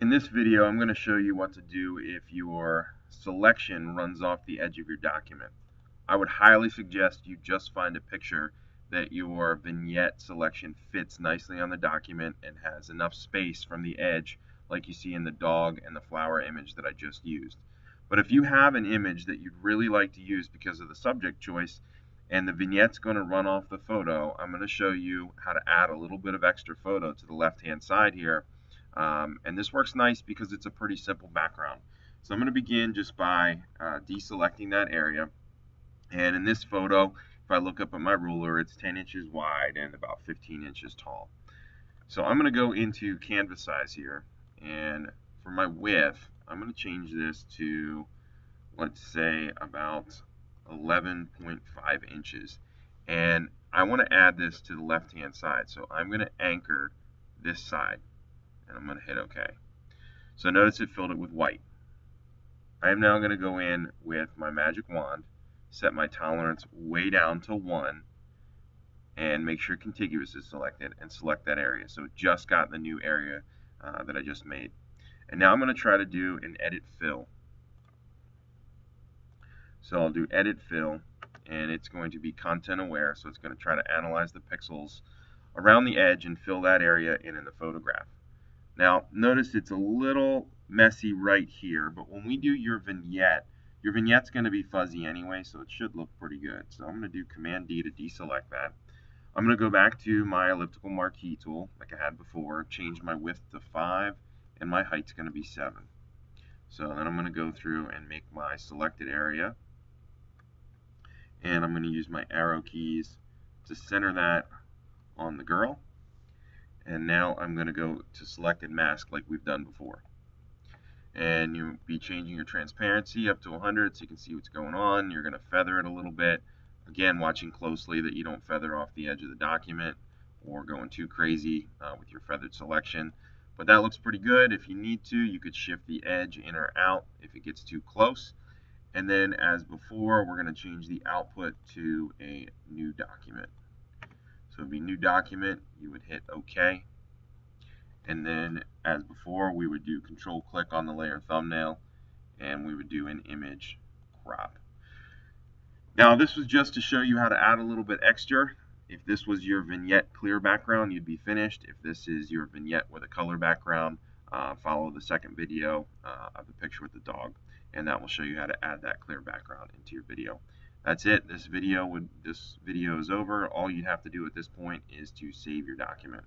In this video, I'm going to show you what to do if your selection runs off the edge of your document. I would highly suggest you just find a picture that your vignette selection fits nicely on the document and has enough space from the edge like you see in the dog and the flower image that I just used. But if you have an image that you'd really like to use because of the subject choice and the vignette's going to run off the photo, I'm going to show you how to add a little bit of extra photo to the left-hand side here. And this works nice because it's a pretty simple background. So I'm going to begin just by deselecting that area. And in this photo, if I look up at my ruler, it's 10 inches wide and about 15 inches tall. So I'm going to go into canvas size here. And for my width, I'm going to change this to, let's say, about 11.5 inches. And I want to add this to the left-hand side. So I'm going to anchor this side. And I'm going to hit OK. So notice it filled it with white. I am now going to go in with my magic wand, set my tolerance way down to 1, and make sure contiguous is selected, and select that area. So it just got the new area that I just made. And now I'm going to try to do an edit fill. So I'll do edit fill, and it's going to be content aware, so it's going to try to analyze the pixels around the edge and fill that area in the photograph. Now, notice it's a little messy right here, but when we do your vignette's going to be fuzzy anyway, so it should look pretty good. So I'm going to do Command D to deselect that. I'm going to go back to my elliptical marquee tool, like I had before, change my width to 5, and my height's going to be 7. So then I'm going to go through and make my selected area, and I'm going to use my arrow keys to center that on the girl. And now I'm going to go to selected mask like we've done before. And you'll be changing your transparency up to 100 so you can see what's going on. You're going to feather it a little bit. Again, watching closely that you don't feather off the edge of the document or going too crazy with your feathered selection. But that looks pretty good. If you need to, you could shift the edge in or out if it gets too close. And then, as before, we're going to change the output to a new document. So it would be new document, you would hit OK. And then, as before, we would do Control-click on the layer thumbnail, and we would do an image crop. Now, this was just to show you how to add a little bit extra. If this was your vignette clear background, you'd be finished. If this is your vignette with a color background, follow the second video of the picture with the dog, and that will show you how to add that clear background into your video. That's it. This video is over. All you have to do at this point is to save your document.